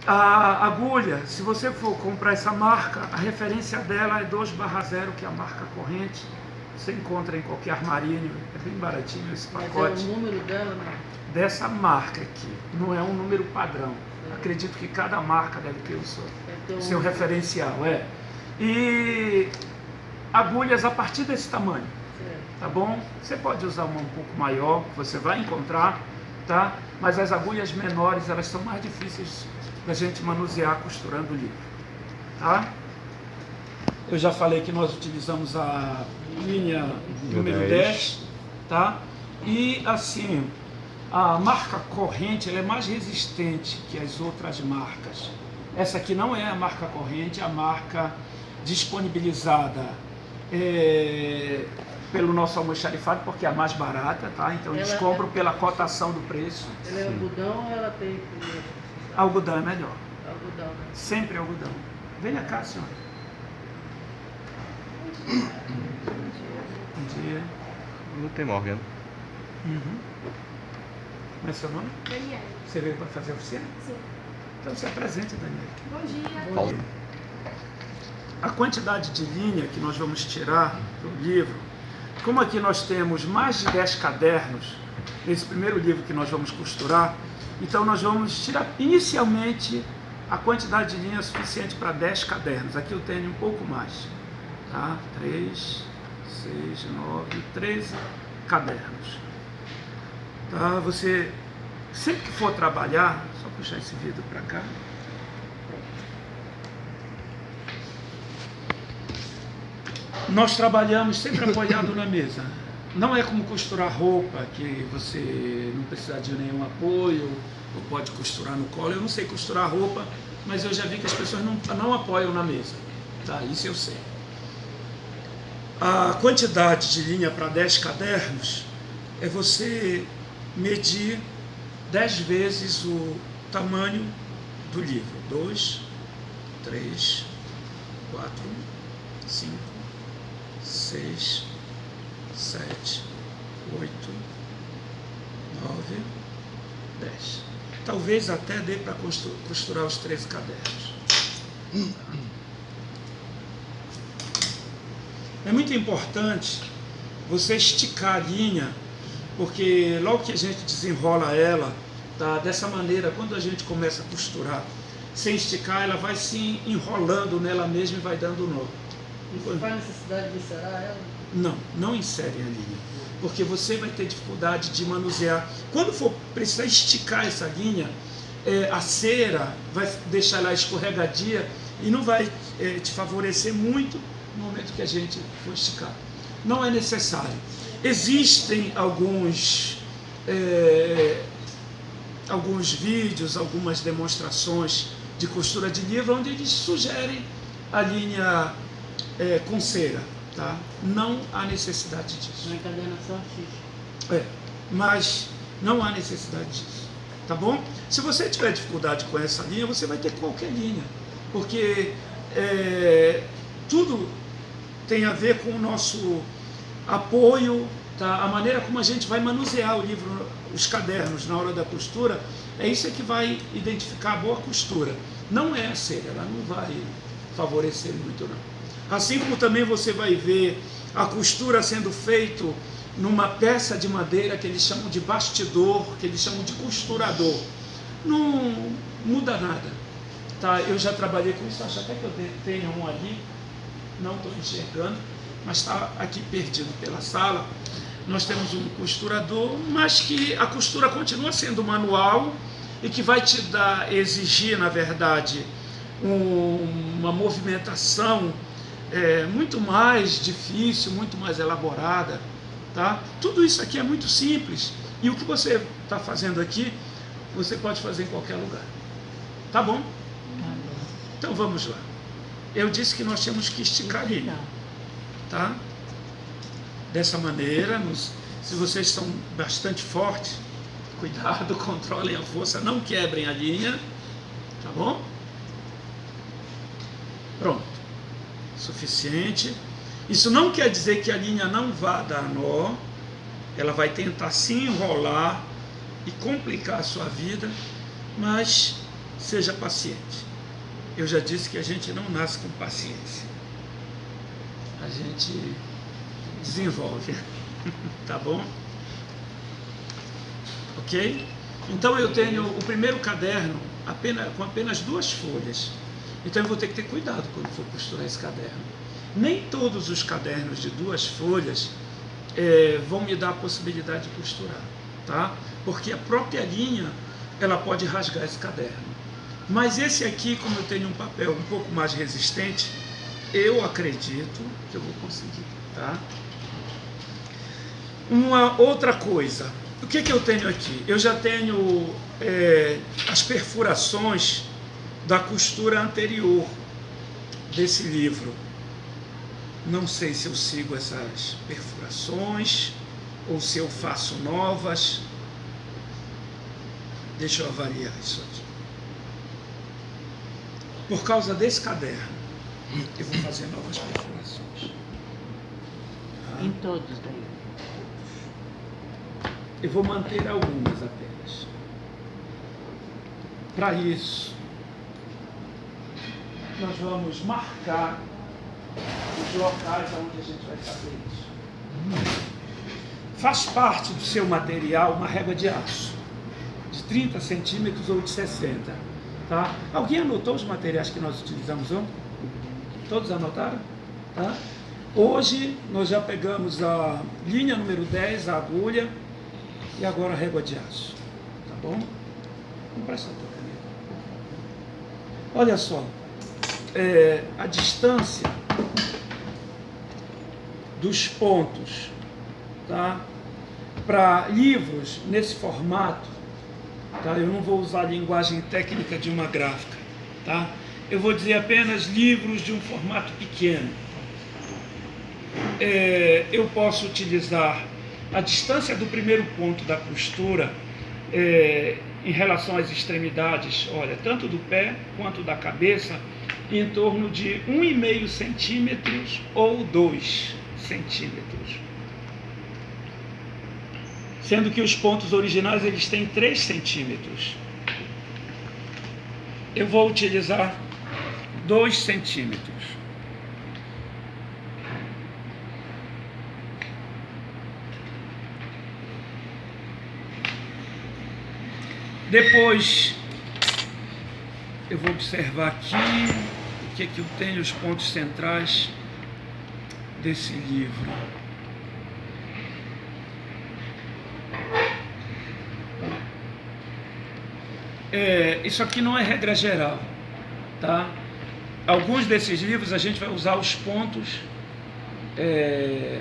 A agulha, se você for comprar essa marca, a referência dela é 2/0, que é a marca corrente. Você encontra em qualquer armarinho, é bem baratinho esse pacote. Mas é o número dela, não? Dessa marca aqui, não é um número padrão. Acredito que cada marca deve ter o seu referencial, E agulhas a partir desse tamanho, tá bom? Você pode usar uma um pouco maior, você vai encontrar, tá? Mas as agulhas menores, elas são mais difíceis da gente manusear costurando o livro, tá? Eu já falei que nós utilizamos a linha número 10, tá? E assim, a marca corrente, ela é mais resistente que as outras marcas. Essa aqui não é a marca corrente, é a marca disponibilizada pelo nosso almoxarifado, porque é a mais barata, tá? Então eles compram pela cotação do preço. Ela é algodão ou ela tem... Algodão é melhor. Algodão, né? Sempre algodão. Venha cá, senhora. Bom dia. Guten Morgen. Como é seu nome? Daniela. Você veio para fazer a oficina? Sim. Então se apresente, Daniela. Bom dia. Bom dia. A quantidade de linha que nós vamos tirar do livro, como aqui nós temos mais de 10 cadernos, nesse primeiro livro que nós vamos costurar, então nós vamos tirar inicialmente a quantidade de linha suficiente para 10 cadernos. Aqui eu tenho um pouco mais, tá? 3, 6, 9, 13 cadernos. Tá? Você, sempre que for trabalhar, só puxar esse vidro para cá. Nós trabalhamos sempre apoiado na mesa. Não é como costurar roupa, que você não precisa de nenhum apoio, ou pode costurar no colo. Eu não sei costurar roupa, mas eu já vi que as pessoas não apoiam na mesa. Tá? Isso eu sei. A quantidade de linha para 10 cadernos é você medir 10 vezes o tamanho do livro. 2, 3, 4, 5, 6, 7, 8, 9, 10. Talvez até dê para costurar os 13 cadernos. É muito importante você esticar a linha, porque logo que a gente desenrola ela, tá, dessa maneira, quando a gente começa a costurar, sem esticar, ela vai se enrolando nela mesma e vai dando nó. Isso faz necessidade de encerar ela? Não, não insere a linha, porque você vai ter dificuldade de manusear. Quando for precisar esticar essa linha, a cera vai deixar ela escorregadia e não vai te favorecer muito no momento que a gente for esticar. Não é necessário. Existem alguns vídeos, algumas demonstrações de costura de livro onde eles sugerem a linha com cera, tá? Não há necessidade disso. Na encadernação artística. Mas não há necessidade disso, tá bom? Se você tiver dificuldade com essa linha, você vai ter qualquer linha, porque tudo tem a ver com o nosso apoio, tá? A maneira como a gente vai manusear o livro, os cadernos na hora da costura, é isso que vai identificar a boa costura. Não é a cera, ela não vai favorecer muito, não. Assim como também você vai ver a costura sendo feita numa peça de madeira que eles chamam de bastidor, que eles chamam de costurador. Não muda nada, tá? Eu já trabalhei com isso, acho até que eu tenho um ali, não estou enxergando, mas está aqui perdido pela sala. Nós temos um costurador, mas que a costura continua sendo manual e que vai te exigir, na verdade, uma movimentação muito mais difícil, muito mais elaborada, tá? Tudo isso aqui é muito simples, e o que você está fazendo aqui, você pode fazer em qualquer lugar, tá bom? Então vamos lá. Eu disse que nós temos que esticar a linha, tá? Dessa maneira, se vocês são bastante fortes, cuidado, controlem a força, não quebrem a linha, tá bom? Pronto. Suficiente. Isso não quer dizer que a linha não vá dar nó, ela vai tentar se enrolar e complicar a sua vida, mas seja paciente. Eu já disse que a gente não nasce com paciência. A gente desenvolve. Tá bom? Ok? Então eu tenho o primeiro caderno com apenas 2 folhas. Então eu vou ter que ter cuidado quando for costurar esse caderno. Nem todos os cadernos de 2 folhas vão me dar a possibilidade de costurar, tá? Porque a própria linha, ela pode rasgar esse caderno. Mas esse aqui, como eu tenho um papel um pouco mais resistente, eu acredito que eu vou conseguir, tá? Uma outra coisa, o que eu tenho aqui? Eu já tenho as perfurações da costura anterior desse livro. Não sei se eu sigo essas perfurações ou se eu faço novas. Deixa eu avaliar isso aqui. Por causa desse caderno, eu vou fazer novas perfurações. Tá? Em todos daí. Eu vou manter algumas apenas. Para isso, nós vamos marcar os locais onde a gente vai fazer isso. Faz parte do seu material uma régua de aço, de 30 centímetros ou de 60. Tá? Alguém anotou os materiais que nós utilizamos ontem? Todos anotaram? Tá? Hoje nós já pegamos a linha número 10, a agulha, e agora a régua de aço. Tá bom? Vamos prestar a tua caneta. Olha só, a distância dos pontos, tá? Para livros nesse formato, tá? Eu não vou usar a linguagem técnica de uma gráfica, tá? Eu vou dizer apenas livros de um formato pequeno. Eu posso utilizar a distância do primeiro ponto da costura em relação às extremidades, olha, tanto do pé quanto da cabeça, em torno de 1,5 centímetros ou 2 centímetros. Sendo que os pontos originais eles têm 3 centímetros. Eu vou utilizar 2 centímetros. Depois, eu vou observar aqui o que eu tenho, os pontos centrais desse livro. Isso aqui não é regra geral, tá? Alguns desses livros a gente vai usar os pontos,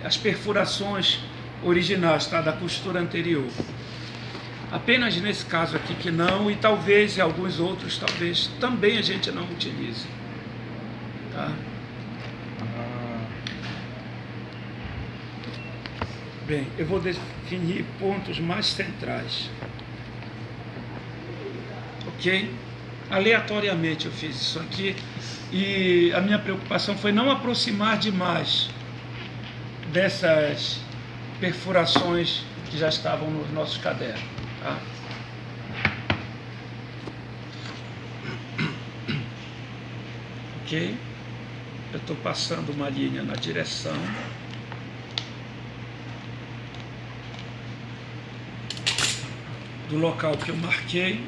as perfurações originais, tá? Da costura anterior. Apenas nesse caso aqui que não, e talvez em alguns outros, talvez também a gente não utilize. Tá? Bem, eu vou definir pontos mais centrais. Ok? Aleatoriamente eu fiz isso aqui e a minha preocupação foi não aproximar demais dessas perfurações que já estavam nos nossos cadernos. Tá? Ok? Eu estou passando uma linha na direção do local que eu marquei.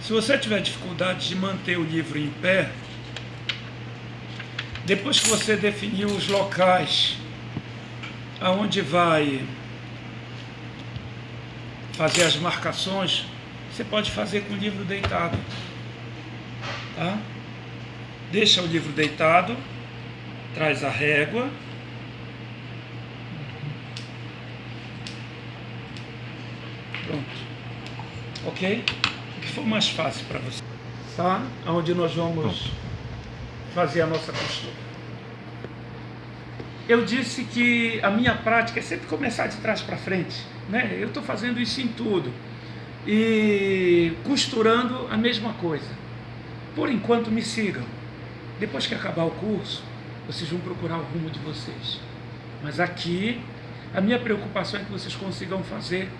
Se você tiver dificuldade de manter o livro em pé, depois que você definiu os locais aonde vai fazer as marcações, você pode fazer com o livro deitado. Tá? Deixa o livro deitado, traz a régua. Pronto. Ok? O que for mais fácil para você, tá? Onde nós vamos fazer a nossa costura. Eu disse que a minha prática é sempre começar de trás para frente, né? Eu estou fazendo isso em tudo e costurando a mesma coisa. Por enquanto, me sigam. Depois que acabar o curso, vocês vão procurar o rumo de vocês. Mas aqui, a minha preocupação é que vocês consigam fazer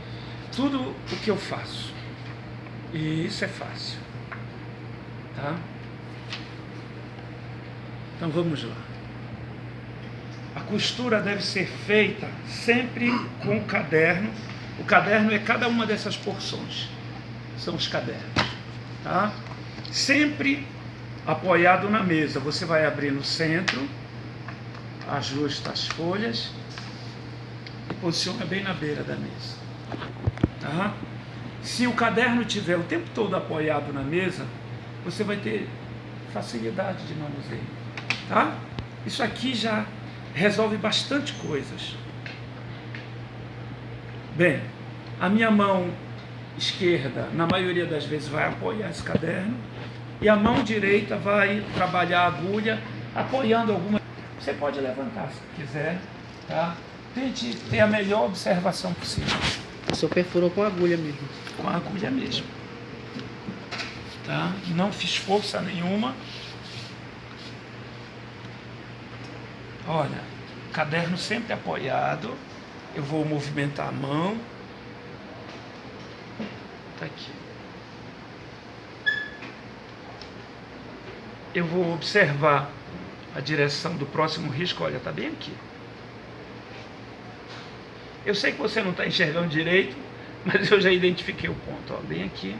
tudo o que eu faço. E isso é fácil. Tá? Então vamos lá. A costura deve ser feita sempre com o caderno. O caderno é cada uma dessas porções. São os cadernos. Tá? Sempre apoiado na mesa. Você vai abrir no centro, ajusta as folhas e posiciona bem na beira da mesa. Tá? Se o caderno estiver o tempo todo apoiado na mesa, você vai ter facilidade de manuseio. Tá? Isso aqui já resolve bastante coisas. Bem, a minha mão esquerda, na maioria das vezes, vai apoiar esse caderno e a mão direita vai trabalhar a agulha apoiando alguma. Você pode levantar se quiser, tá? Tente ter a melhor observação possível. O senhor perfurou com a agulha mesmo? Com a agulha mesmo. Tá? Não fiz força nenhuma. Olha, caderno sempre apoiado. Eu vou movimentar a mão. Tá aqui. Eu vou observar a direção do próximo risco. Olha, tá bem aqui. Eu sei que você não está enxergando direito, mas eu já identifiquei o ponto. Ó, bem aqui.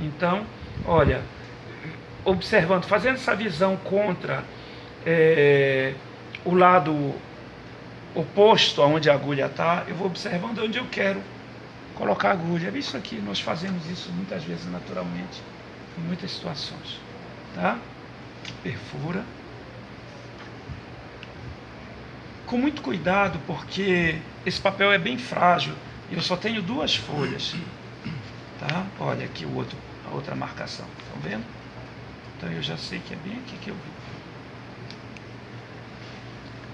Então, olha, observando, fazendo essa visão contra o lado oposto aonde a agulha está, eu vou observando onde eu quero colocar a agulha. Isso aqui, nós fazemos isso muitas vezes naturalmente, em muitas situações. Tá? Perfura. Com muito cuidado, porque esse papel é bem frágil e eu só tenho 2 folhas. Tá? Olha aqui a outra marcação. Estão vendo? Então eu já sei que é bem aqui que eu vou.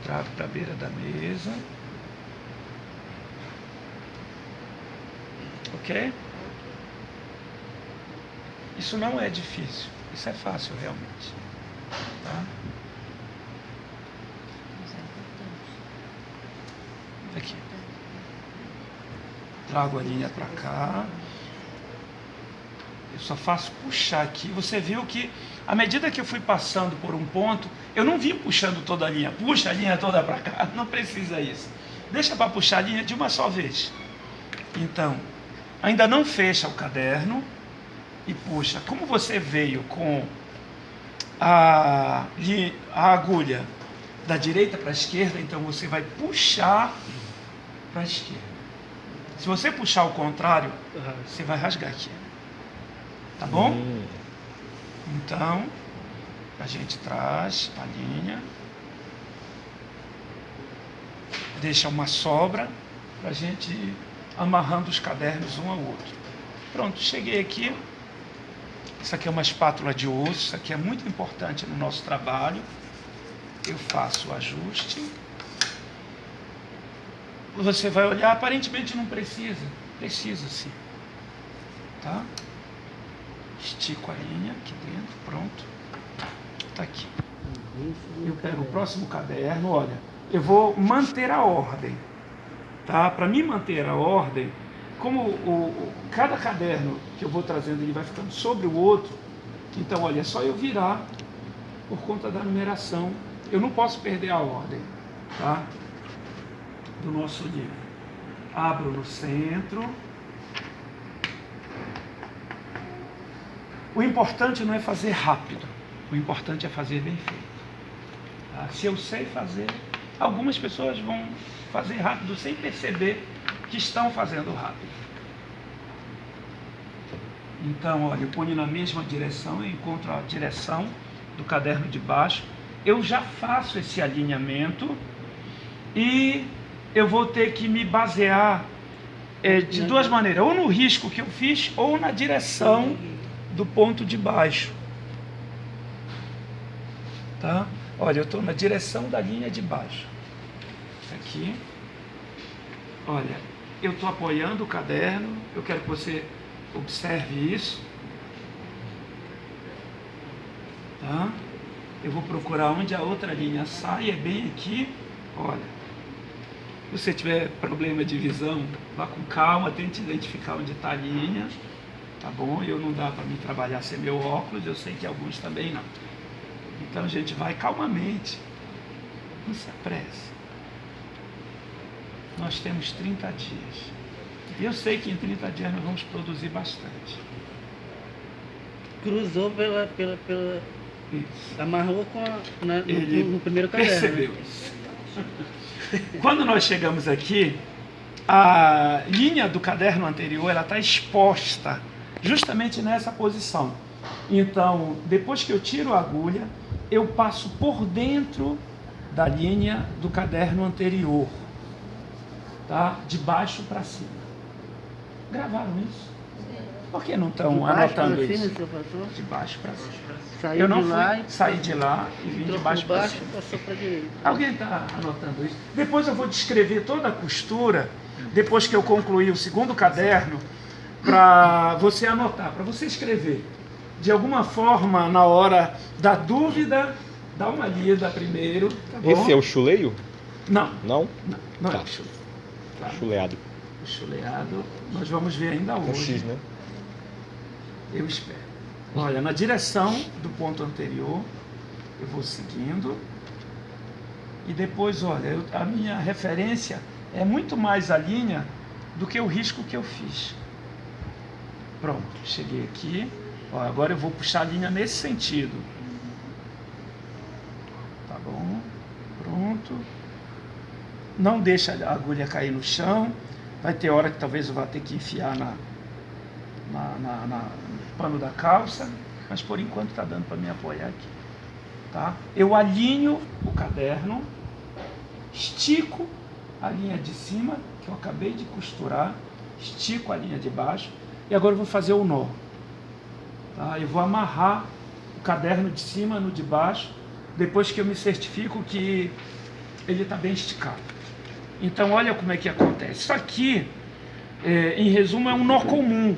Trago para a beira da mesa. Ok? Isso não é difícil. Isso é fácil realmente. Tá? Aqui. Trago a linha para cá. Eu só faço puxar aqui. Você viu que, à medida que eu fui passando por um ponto, eu não vim puxando toda a linha. Puxa a linha toda para cá. Não precisa isso. Deixa para puxar a linha de uma só vez. Então, ainda não fecha o caderno e puxa. Como você veio com a agulha da direita para a esquerda, então você vai puxar para a esquerda. Se você puxar ao contrário, você vai rasgar aqui. Tá bom? Então, a gente traz a linha, deixa uma sobra para a gente ir amarrando os cadernos um ao outro. Pronto, cheguei aqui. Isso aqui é uma espátula de osso, isso aqui é muito importante no nosso trabalho. Eu faço o ajuste. Você vai olhar, aparentemente não precisa. Precisa sim. Tá? Estico a linha aqui dentro, pronto. Tá aqui. Eu pego o próximo caderno, olha. Eu vou manter a ordem. Tá? Para mim manter a ordem, como cada caderno que eu vou trazendo ele vai ficando sobre o outro, então olha, é só eu virar por conta da numeração. Eu não posso perder a ordem, tá? Do nosso livro. Abro no centro. O importante não é fazer rápido, o importante é fazer bem feito. Tá? Se eu sei fazer, algumas pessoas vão fazer rápido sem perceber que estão fazendo rápido. Então, olha, eu ponho na mesma direção, eu encontro a direção do caderno de baixo, eu já faço esse alinhamento e eu vou ter que me basear de 2 maneiras, ou no risco que eu fiz, ou na direção do ponto de baixo. Tá? Olha, eu estou na direção da linha de baixo. Aqui. Olha, eu estou apoiando o caderno, eu quero que você observe isso. tá? Eu vou procurar onde a outra linha sai, é bem aqui, olha. Se você tiver problema de visão, vá com calma, tente identificar onde está a linha, tá bom? Eu não dá para mim trabalhar sem meu óculos, eu sei que alguns também não. Então a gente vai calmamente, não se apresse. Nós temos 30 dias. E eu sei que em 30 dias nós vamos produzir bastante. Cruzou pela Isso. amarrou Ele no primeiro caderno. percebeu isso. Quando nós chegamos aqui, a linha do caderno anterior ela está exposta justamente nessa posição. Então, depois que eu tiro a agulha, eu passo por dentro da linha do caderno anterior, tá? De baixo para cima. Gravaram isso? Por que não estão anotando isso? De baixo para cima. Saiu Eu não de lá fui, saí de lá e vim de baixo para cima. passou para direita. Alguém está anotando isso? Depois eu vou descrever toda a costura, depois que eu concluir o segundo caderno, para você anotar, para você escrever. De alguma forma, na hora da dúvida, dá uma lida primeiro. Tá bom? Esse é o chuleio? Não. Não? Não Tá. é o chuleio. Tá? Chuleado. O chuleado, nós vamos ver ainda Um hoje. X, né? Eu espero. Olha, na direção do ponto anterior, eu vou seguindo. E depois, olha, a minha referência é muito mais a linha do que o risco que eu fiz. Pronto, cheguei aqui. Ó, agora eu vou puxar a linha nesse sentido. Tá bom? Pronto. Não deixa a agulha cair no chão. Vai ter hora que talvez eu vá ter que enfiar no pano da calça, mas por enquanto está dando para me apoiar aqui. Tá? Eu alinho o caderno, estico a linha de cima, que eu acabei de costurar, estico a linha de baixo, e agora eu vou fazer o nó. Tá? Eu vou amarrar o caderno de cima no de baixo, depois que eu me certifico que ele está bem esticado. Então olha como é que acontece. Isso aqui, em resumo, é um nó comum.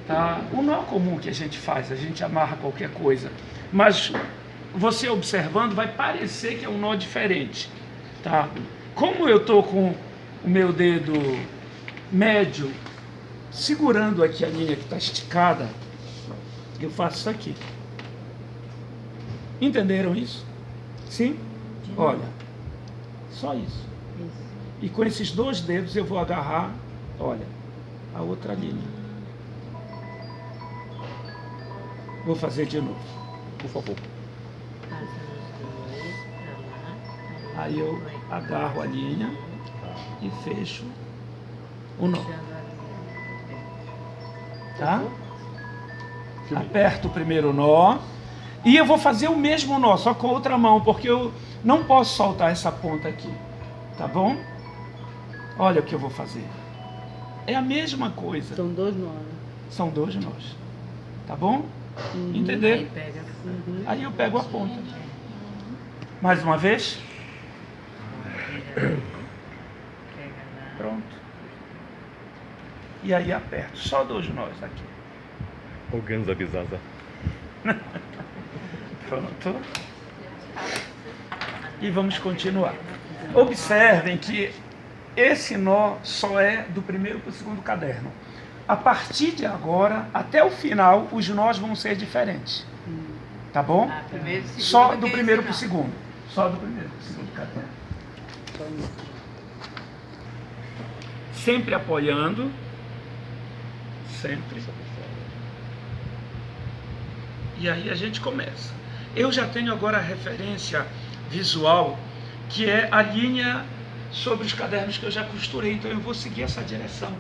Tá? O nó comum que a gente faz, a gente amarra qualquer coisa, mas você observando vai parecer que é um nó diferente. Tá? Como eu estou com o meu dedo médio segurando aqui a linha que está esticada, eu faço isso aqui. Entenderam isso? Sim? Olha, só isso. E com esses dois dedos eu vou agarrar, olha, a outra linha. Vou fazer de novo, por favor. Aí eu agarro a linha e fecho o nó. Tá? Aperto o primeiro nó e eu vou fazer o mesmo nó, só com a outra mão, porque eu não posso soltar essa ponta aqui. Tá bom? Olha o que eu vou fazer. É a mesma coisa. São dois nós. São dois nós. Tá bom? Entenderam? Aí eu pego a ponta. Mais uma vez. Pronto. E aí aperto. Só dois nós aqui. Organza bizaza. Pronto. E vamos continuar. Observem que esse nó só é do primeiro para o segundo caderno. A partir de agora, até o final, os nós vão ser diferentes. Tá bom? Primeiro, segundo, Só do primeiro para o segundo. Só do primeiro para o segundo caderno. Sempre apoiando. Sempre. E aí a gente começa. Eu já tenho agora a referência visual, que é a linha sobre os cadernos que eu já costurei. Então eu vou seguir essa direção.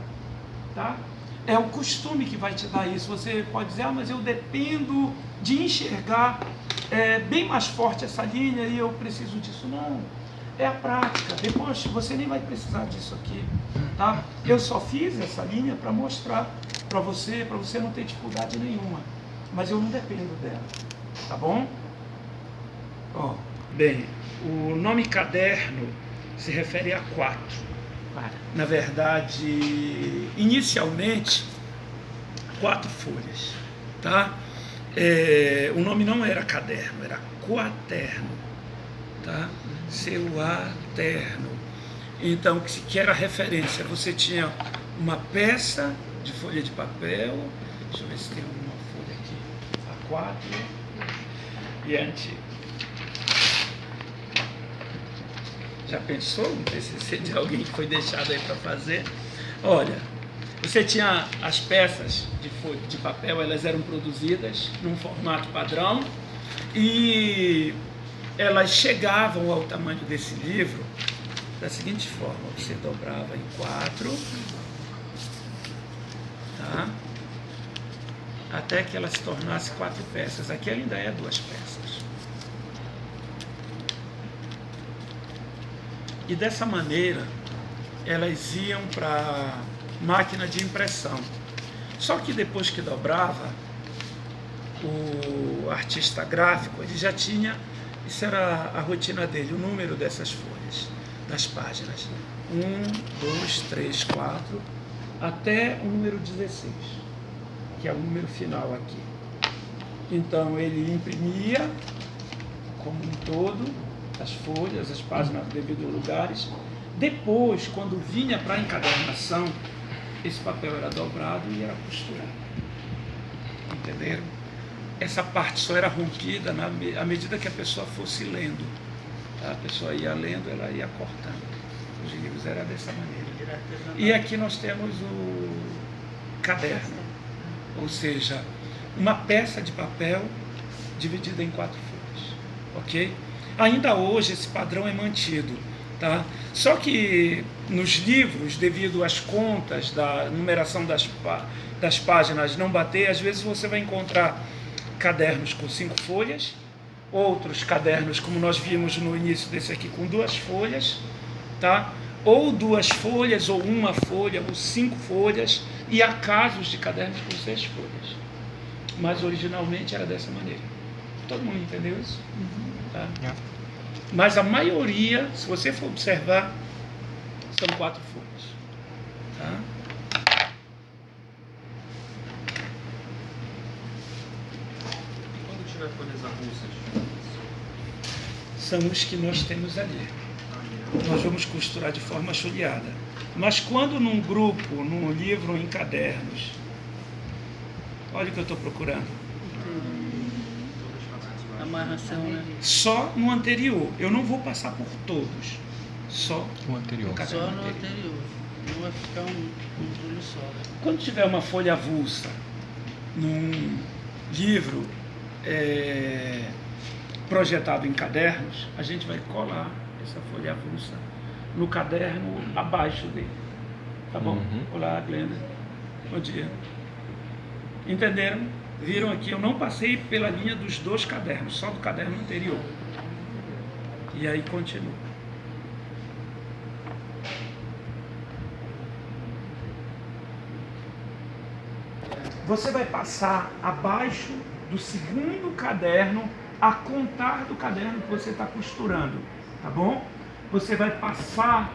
Tá? É o costume que vai te dar isso. Você pode dizer, mas eu dependo de enxergar bem mais forte essa linha e eu preciso disso. Não, é a prática. Depois você nem vai precisar disso aqui. Tá? Eu só fiz essa linha para mostrar para você não ter dificuldade nenhuma. Mas eu não dependo dela. Tá bom? Ó, bem, o nome caderno se refere a 4. Na verdade, inicialmente, 4 folhas, tá? o nome não era caderno, era quaterno, tá? Quaterno. Então, que era referência, você tinha uma peça de folha de papel, deixa eu ver se tem alguma folha aqui, A4, e é antigo. Já pensou no TCC de alguém que foi deixado aí para fazer? Olha, você tinha as peças de folha de papel, elas eram produzidas num formato padrão e elas chegavam ao tamanho desse livro da seguinte forma: você dobrava em 4, tá? Até que ela se tornasse 4 peças. Aqui ela ainda é 2 peças. E dessa maneira elas iam para a máquina de impressão. Só que depois que dobrava, o artista gráfico ele já tinha, isso era a rotina dele, o número dessas folhas, das páginas. 1, 2, 3, 4, até o número 16, que é o número final aqui. Então ele imprimia como um todo as folhas, as páginas devido aos lugares. Depois, quando vinha para a encadernação, esse papel era dobrado e era costurado. Entenderam? Essa parte só era rompida à medida que a pessoa fosse lendo. Tá? A pessoa ia lendo, ela ia cortando. Os livros eram dessa maneira. E aqui nós temos o caderno, ou seja, uma peça de papel dividida em 4 folhas. Ok? Ainda hoje esse padrão é mantido. Tá? Só que nos livros, devido às contas da numeração das páginas não bater, às vezes você vai encontrar cadernos com 5 folhas, outros cadernos, como nós vimos no início desse aqui, com 2 folhas, tá? Ou 2 folhas, ou 1 folha, ou 5 folhas, e há casos de cadernos com 6 folhas. Mas originalmente era dessa maneira. Todo mundo entendeu isso? Tá? Mas a maioria, se você for observar, são 4 folhas. Tá? E quando tiver folhas avulsas? São os que nós temos ali. Nós vamos costurar de forma chuleada. Mas quando num grupo, num livro em cadernos, olha o que eu estou procurando. Amarração, né? Só no anterior. Eu não vou passar por todos. Só O anterior. no caderno Só no anterior. Não vai ficar um folho só. Quando tiver uma folha avulsa num livro projetado em cadernos, a gente vai colar essa folha avulsa no caderno abaixo dele. Tá bom? Uhum. Olá, Glenda. Bom dia. Entenderam? Viram aqui, eu não passei pela linha dos 2 cadernos, só do caderno anterior. E aí continua. Você vai passar abaixo do segundo caderno a contar do caderno que você está costurando, tá bom? Você vai passar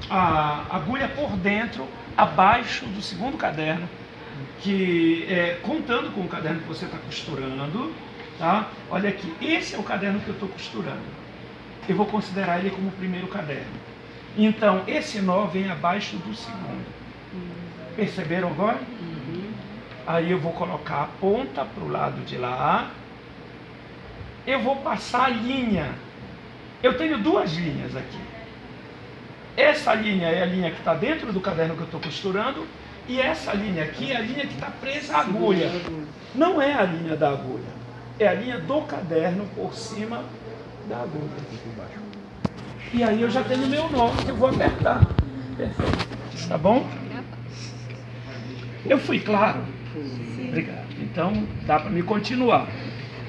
a agulha por dentro, abaixo do segundo caderno, que contando com o caderno que você está costurando, tá? Olha aqui, esse é o caderno que eu estou costurando. Eu vou considerar ele como o primeiro caderno. Então, esse nó vem abaixo do segundo. Perceberam agora? Aí eu vou colocar a ponta para o lado de lá. Eu vou passar a linha. Eu tenho 2 linhas aqui. Essa linha é a linha que está dentro do caderno que eu estou costurando. E essa linha aqui é a linha que está presa à agulha. Não é a linha da agulha. É a linha do caderno por cima da agulha. E aí eu já tenho meu nó que eu vou apertar. Perfeito. Tá bom? Eu fui claro? Obrigado. Então dá para me continuar.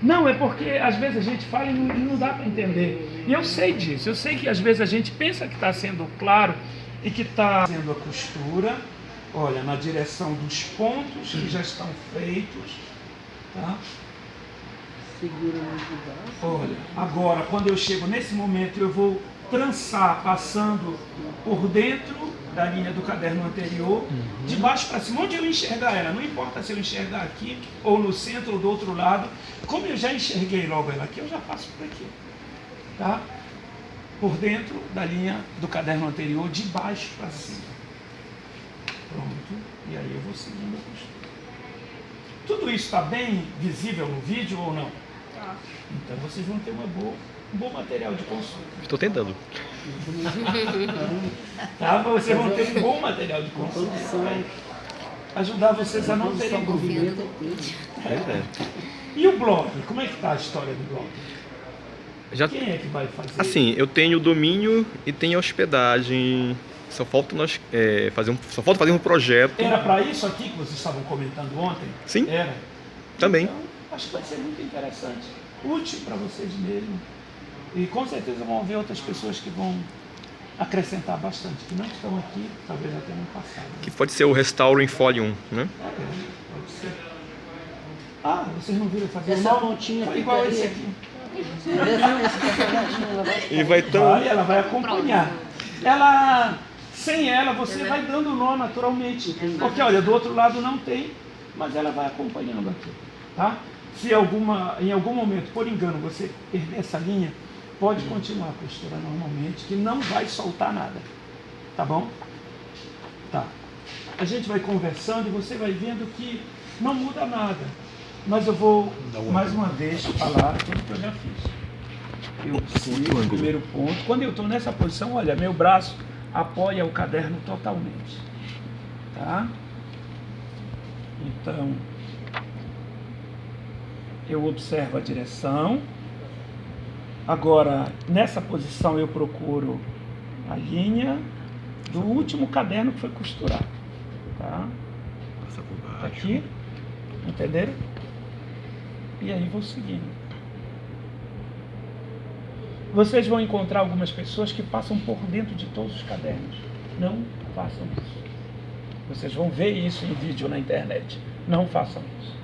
Não, é porque às vezes a gente fala e não dá para entender. E eu sei disso. Eu sei que às vezes a gente pensa que está sendo claro e que está sendo a costura. Olha, na direção dos pontos que já estão feitos, tá? Segura muito baixo. Olha, agora, quando eu chego nesse momento, eu vou trançar passando por dentro da linha do caderno anterior, de baixo para cima, onde eu enxergar ela, não importa se eu enxergar aqui, ou no centro, ou do outro lado, como eu já enxerguei logo ela aqui, eu já passo por aqui, tá? Por dentro da linha do caderno anterior, de baixo para cima. Pronto, e aí eu vou seguindo a costura. Tudo isso está bem visível no vídeo ou não? Tá. Então vocês vão ter um bom material de consulta. Estou tentando. Tá? Vocês vão ter um bom material de consulta. Vai ajudar vocês a não terem dúvida. E o blog? Como é que está a história do blog? Já, Quem é que vai fazer? assim, eu tenho domínio e tenho hospedagem. Só falta fazer um projeto. Era para isso aqui que vocês estavam comentando ontem? Sim. Era? Também. Então, acho que vai ser muito interessante. Útil para vocês mesmos. E com certeza vão haver outras pessoas que vão acrescentar bastante, que não estão aqui, talvez até no passado. Que pode ser o Restoring Folium, né? Pode ser. Ah, vocês não viram fazer Essa mal? pontinha Foi igual esse ficaria. aqui. E vai tão... Vai, ela vai acompanhar. Sem ela, você vai dando nó naturalmente. Porque, olha, do outro lado não tem, mas ela vai acompanhando aqui. Tá? Se em algum momento, por engano, você perder essa linha, pode continuar a costura normalmente, que não vai soltar nada. Tá bom? Tá. A gente vai conversando e você vai vendo que não muda nada. Mas eu vou, mais uma vez, falar tudo que eu já fiz. Eu sigo o primeiro ponto. Quando eu estou nessa posição, olha, meu braço apoia o caderno totalmente. Tá? Então, eu observo a direção. Agora, nessa posição, eu procuro a linha do último caderno que foi costurado. Tá? Aqui. Entenderam? E aí vou seguindo. Vocês vão encontrar algumas pessoas que passam por dentro de todos os cadernos. Não façam isso. Vocês vão ver isso em vídeo na internet. Não façam isso.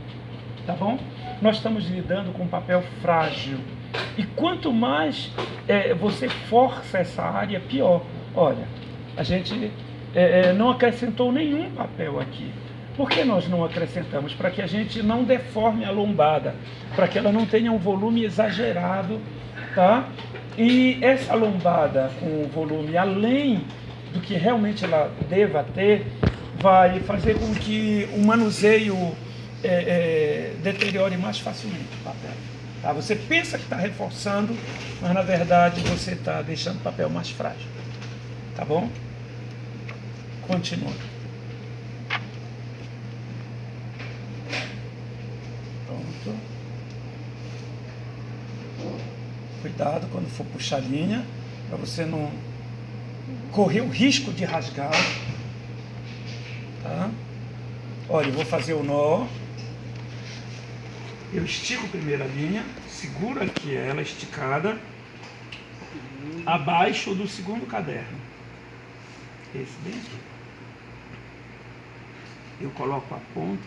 Tá bom? Nós estamos lidando com um papel frágil. E quanto mais você força essa área, pior. Olha, a gente não acrescentou nenhum papel aqui. Por que nós não acrescentamos? Para que a gente não deforme a lombada, para que ela não tenha um volume exagerado, tá? E essa lombada com volume além do que realmente ela deva ter, vai fazer com que o manuseio deteriore mais facilmente o papel. Tá? Você pensa que está reforçando, mas na verdade você está deixando o papel mais frágil. Tá bom? Continua. Pronto. Cuidado quando for puxar a linha, para você não correr o risco de rasgar. Tá? Olha, eu vou fazer o nó. Eu estico primeiro a linha, seguro aqui ela esticada, abaixo do segundo caderno. Esse bem aqui. Eu coloco a ponta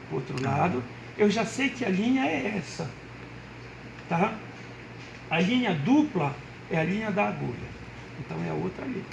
do outro lado. Eu já sei que a linha é essa. Tá? A linha dupla é a linha da agulha. Então é a outra ali.